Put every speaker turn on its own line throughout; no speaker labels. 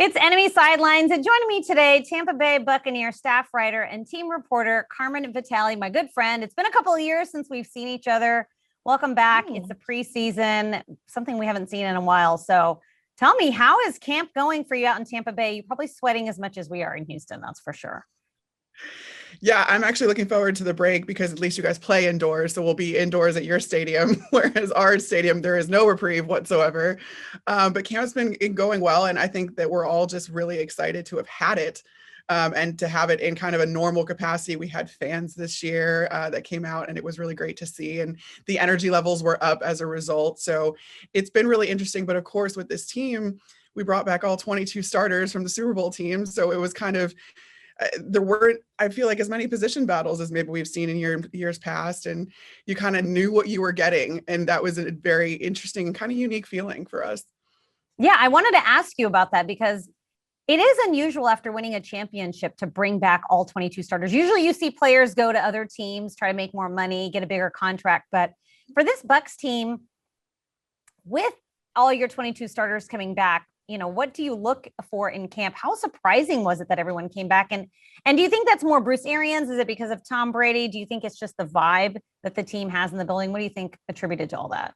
It's Enemy Sidelines, and joining me today, Tampa Bay Buccaneers staff writer and team reporter Carmen, my good friend. It's been a couple of years since we've seen each other. Welcome back. It's the preseason, something we haven't seen in a while. So tell me, how is camp going for you out in Tampa Bay? You're probably sweating as much as we are in Houston, that's for sure.
Yeah, I'm actually looking forward to the break because at least you guys play indoors. So we'll be indoors at your stadium, whereas our stadium, there is no reprieve whatsoever. But camp's been going well. And I think that we're all just really excited to have had it and to have it in kind of a normal capacity. We had fans this year that came out, and it was really great to see. And the energy levels were up as a result. So it's been really interesting. But of course, with this team, we brought back all 22 starters from the Super Bowl team. So it was kind of, there weren't, I feel like, as many position battles as maybe we've seen in years past, and you kind of knew what you were getting, and that was a very interesting, kind of unique feeling for us.
Yeah, I wanted to ask you about that because it is unusual after winning a championship to bring back all 22 starters. Usually you see players go to other teams, try to make more money, get a bigger contract, but for this Bucs team, with all your 22 starters coming back, what do you look for in camp? How surprising was it that everyone came back? And do you think that's more Bruce Arians? Is it because of Tom Brady? Do you think it's just the vibe that the team has in the building? What do you think attributed to all that?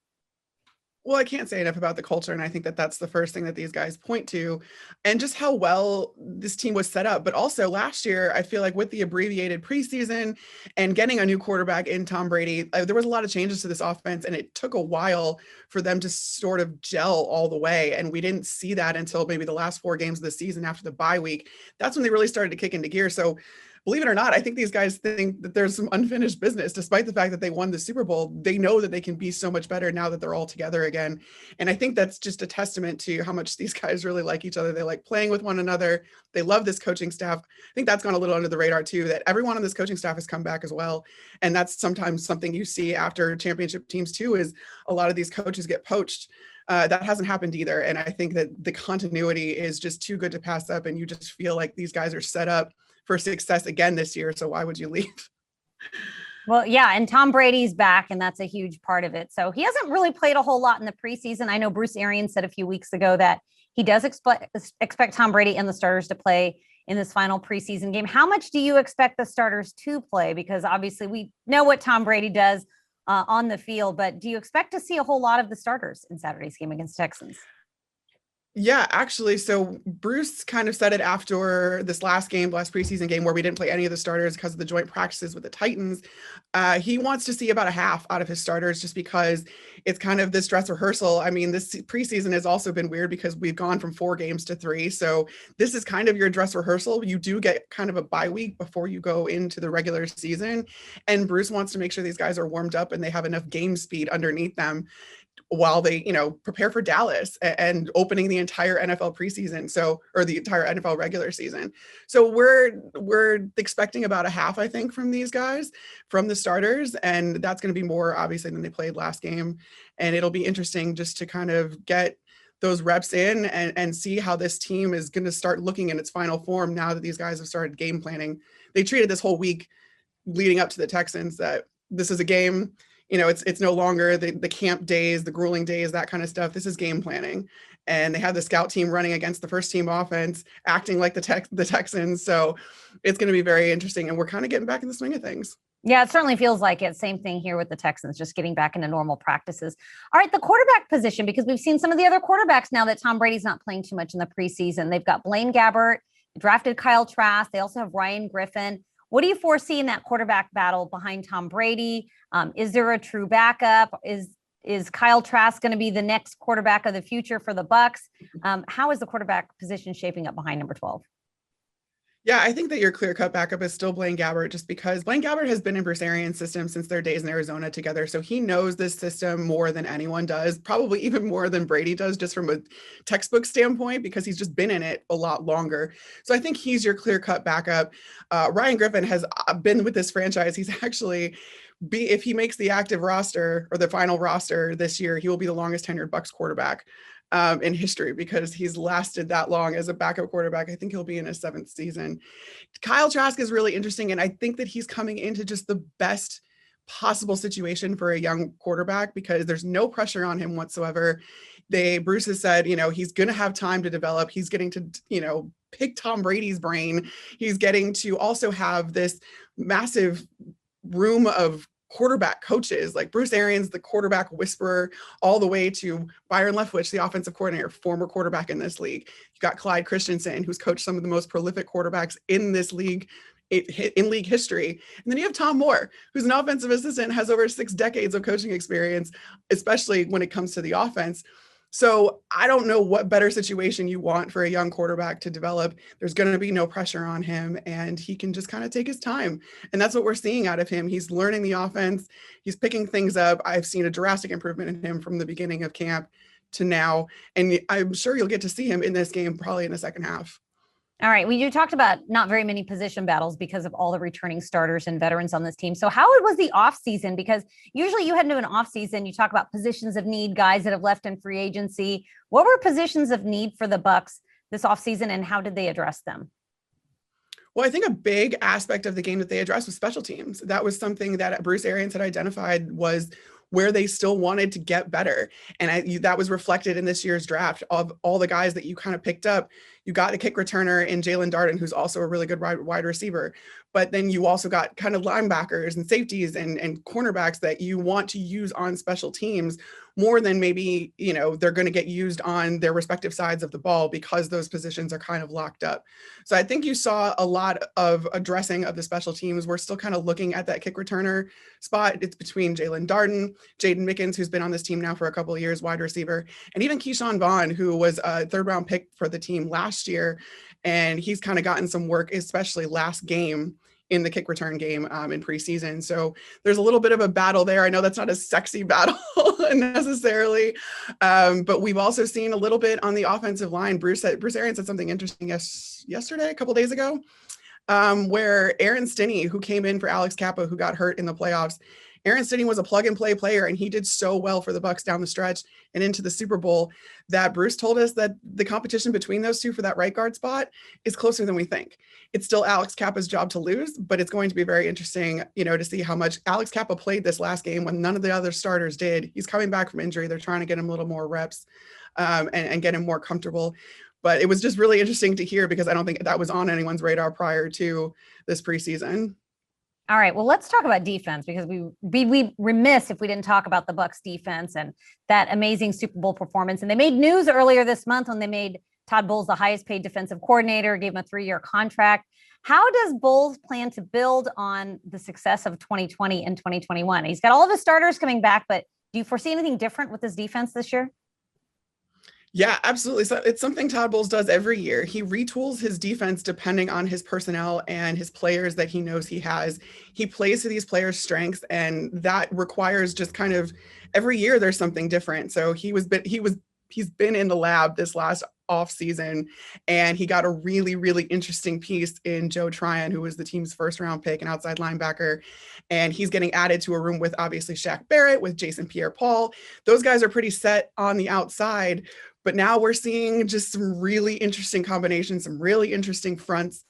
Well, I can't say enough about the culture. And I think that that's the first thing that these guys point to, and just how well this team was set up. But also last year, I feel like with the abbreviated preseason and getting a new quarterback in Tom Brady, there was a lot of changes to this offense, and it took a while for them to sort of gel all the way. And we didn't see that until maybe the last 4 games of the season after the bye week. That's when they really started to kick into gear. So believe it or not, I think these guys think that there's some unfinished business, despite the fact that they won the Super Bowl. They know that they can be so much better now that they're all together again. And I think that's just a testament to how much these guys really like each other. They like playing with one another. They love this coaching staff. I think that's gone a little under the radar too, that everyone on this coaching staff has come back as well. And that's sometimes something you see after championship teams too, is a lot of these coaches get poached. That hasn't happened either. And I think that the continuity is just too good to pass up. And you just feel like these guys are set up for success again this year. So why would you leave?
Well, yeah. And Tom Brady's back, and that's a huge part of it. So he hasn't really played a whole lot in the preseason. I know Bruce Arians said a few weeks ago that he does expect Tom Brady and the starters to play in this final preseason game. How much do you expect the starters to play? Because obviously we know what Tom Brady does on the field, but do you expect to see a whole lot of the starters in Saturday's game against Texans?
Yeah, actually. So Bruce kind of said it after this last preseason game where we didn't play any of the starters because of the joint practices with the Titans. He wants to see about a half out of his starters just because it's kind of this dress rehearsal. I mean, this preseason has also been weird because we've gone from 4 games to 3. So this is kind of your dress rehearsal. You do get kind of a bye week before you go into the regular season. And Bruce wants to make sure these guys are warmed up and they have enough game speed underneath them while they, prepare for Dallas and opening the entire NFL preseason. Or the entire NFL regular season. So we're expecting about a half, I think, from these guys, from the starters. And that's going to be more obviously than they played last game. And it'll be interesting just to kind of get those reps in and see how this team is going to start looking in its final form now that these guys have started game planning. They treated this whole week leading up to the Texans that this is a game. It's no longer the camp days, the grueling days, that kind of stuff. This is game planning. And they have the scout team running against the first team offense, acting like the Texans. So it's going to be very interesting. And we're kind of getting back in the swing of things.
Yeah, it certainly feels like it. Same thing here with the Texans, just getting back into normal practices. All right, the quarterback position, because we've seen some of the other quarterbacks now that Tom Brady's not playing too much in the preseason. They've got Blaine Gabbert, drafted Kyle Trask. They also have Ryan Griffin. What do you foresee in that quarterback battle behind Tom Brady? Is there a true backup? Is Kyle Trask going to be the next quarterback of the future for the Bucs? How is the quarterback position shaping up behind number 12?
Yeah, I think that your clear-cut backup is still Blaine Gabbert, just because Blaine Gabbert has been in Bruce Arians' system since their days in Arizona together. So he knows this system more than anyone does, probably even more than Brady does, just from a textbook standpoint, because he's just been in it a lot longer. So I think he's your clear-cut backup. Ryan Griffin has been with this franchise. He's actually, if he makes the active roster or the final roster this year, he will be the longest tenured Bucs quarterback in history, because he's lasted that long as a backup quarterback. I think he'll be in his 7th season. Kyle Trask is really interesting. And I think that he's coming into just the best possible situation for a young quarterback, because there's no pressure on him whatsoever. Bruce has said, he's going to have time to develop. He's getting to, pick Tom Brady's brain. He's getting to also have this massive room of quarterback coaches, like Bruce Arians, the quarterback whisperer, all the way to Byron Leftwich, the offensive coordinator, former quarterback in this league. You got Clyde Christensen, who's coached some of the most prolific quarterbacks in this league, in league history. And then you have Tom Moore, who's an offensive assistant, has over 6 decades of coaching experience, especially when it comes to the offense. So I don't know what better situation you want for a young quarterback to develop. There's going to be no pressure on him, and he can just kind of take his time. And that's what we're seeing out of him. He's learning the offense. He's picking things up. I've seen a drastic improvement in him from the beginning of camp to now. And I'm sure you'll get to see him in this game, probably in the second half.
All right. You talked about not very many position battles because of all the returning starters and veterans on this team. So how was the offseason? Because usually you head into an offseason, you talk about positions of need, guys that have left in free agency. What were positions of need for the Bucs this offseason, and how did they address them?
Well, I think a big aspect of the game that they addressed was special teams. That was something that Bruce Arians had identified was where they still wanted to get better. And that was reflected in this year's draft of all the guys that you kind of picked up. You got a kick returner in Jalen Darden, who's also a really good wide receiver. But then you also got kind of linebackers and safeties and cornerbacks that you want to use on special teams more than maybe, they're going to get used on their respective sides of the ball because those positions are kind of locked up. So I think you saw a lot of addressing of the special teams. We're still kind of looking at that kick returner spot. It's between Jalen Darden, Jaden Mickens, who's been on this team now for a couple of years, wide receiver, and even Keyshawn Vaughn, who was a 3rd-round pick for the team last year. And he's kind of gotten some work, especially last game in the kick return game in preseason. So there's a little bit of a battle there. I know that's not a sexy battle necessarily, but we've also seen a little bit on the offensive line. Bruce Arians said something interesting yesterday, a couple days ago, where Aaron Stinney, who came in for Alex Kappa, who got hurt in the playoffs, Aaron Stinney was a plug and play player, and he did so well for the Bucs down the stretch and into the Super Bowl that Bruce told us that the competition between those two for that right guard spot is closer than we think. It's still Alex Kappa's job to lose, but it's going to be very interesting, to see how much Alex Kappa played this last game when none of the other starters did. He's coming back from injury. They're trying to get him a little more reps and get him more comfortable. But it was just really interesting to hear because I don't think that was on anyone's radar prior to this preseason.
All right. Well, let's talk about defense because we remiss if we didn't talk about the Bucs defense and that amazing Super Bowl performance. And they made news earlier this month when they made Todd Bowles the highest paid defensive coordinator, gave him a 3-year contract. How does Bowles plan to build on the success of 2020 and 2021? He's got all of his starters coming back, but do you foresee anything different with his defense this year?
Yeah, absolutely. So it's something Todd Bowles does every year. He retools his defense depending on his personnel and his players that he knows he has. He plays to these players' strengths, and that requires just kind of every year there's something different. So he's been in the lab this last off season, and he got a really, really interesting piece in Joe Tryon, who was the team's 1st-round pick, an outside linebacker. And he's getting added to a room with obviously Shaq Barrett, with Jason Pierre-Paul. Those guys are pretty set on the outside, but now we're seeing just some really interesting combinations, some really interesting fronts.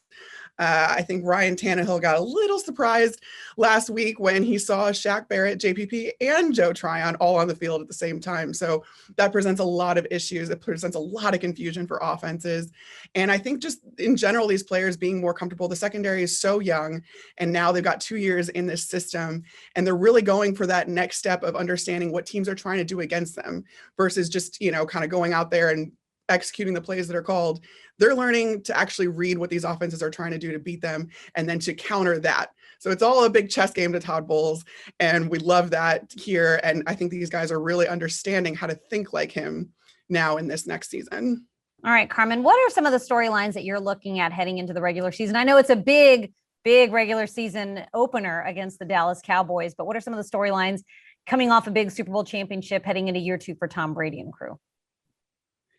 I think Ryan Tannehill got a little surprised last week when he saw Shaq Barrett, JPP, and Joe Tryon all on the field at the same time. So that presents a lot of issues. It presents a lot of confusion for offenses. And I think just in general, these players being more comfortable, the secondary is so young, and now they've got 2 years in this system, and they're really going for that next step of understanding what teams are trying to do against them versus just, kind of going out there and executing the plays that are called. They're learning to actually read what these offenses are trying to do to beat them and then to counter that. So it's all a big chess game to Todd Bowles, and we love that here. And I think these guys are really understanding how to think like him now in this next season.
All right, Carmen, what are some of the storylines that you're looking at heading into the regular season? I know it's a big regular season opener against the Dallas Cowboys, but what are some of the storylines coming off a big Super Bowl championship heading into year 2 for Tom Brady and crew?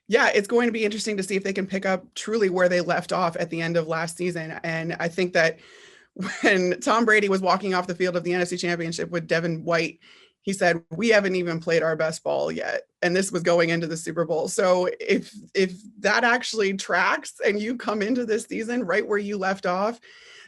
Yeah, it's going to be interesting to see if they can pick up truly where they left off at the end of last season. And I think that when Tom Brady was walking off the field of the NFC Championship with Devin White, he said, "We haven't even played our best ball yet." And this was going into the Super Bowl. So if that actually tracks and you come into this season right where you left off,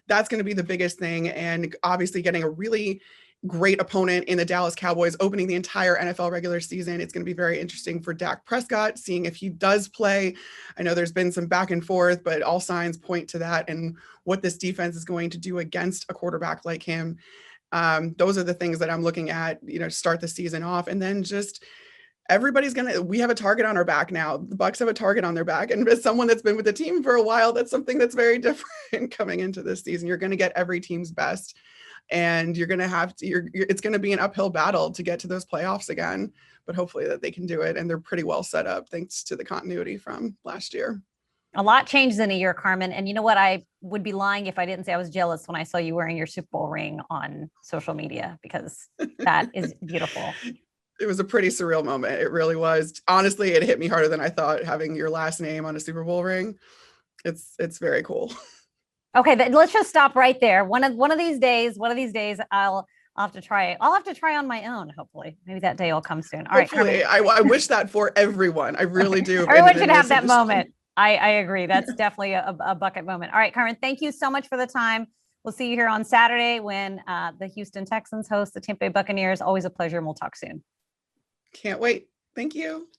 that's going to be the biggest thing. And obviously getting a really great opponent in the Dallas Cowboys opening the entire NFL regular season. It's going to be very interesting for Dak Prescott, seeing if he does play. I know there's been some back and forth, but all signs point to that and what this defense is going to do against a quarterback like him. Those are the things that I'm looking at, to start the season off. And then just we have a target on our back now. The Bucs have a target on their back. And as someone that's been with the team for a while, that's something that's very different coming into this season. You're going to get every team's best. And you're going to have to, it's going to be an uphill battle to get to those playoffs again, but hopefully that they can do it. And they're pretty well set up thanks to the continuity from last year.
A lot changes in a year, Carmen. And you know what? I would be lying if I didn't say I was jealous when I saw you wearing your Super Bowl ring on social media, because that is beautiful.
It was a pretty surreal moment. It really was. Honestly, it hit me harder than I thought, having your last name on a Super Bowl ring. It's very cool.
Okay, let's just stop right there. One of these days, I'll have to try it. I'll have to try on my own. Hopefully, maybe that day will come soon. All
hopefully,
right,
I wish that for everyone. I really do.
Everyone should have that moment. I agree. That's definitely a bucket moment. All right, Carmen, thank you so much for the time. We'll see you here on Saturday when the Houston Texans host the Tampa Bay Buccaneers. Always a pleasure, and we'll talk soon.
Can't wait. Thank you.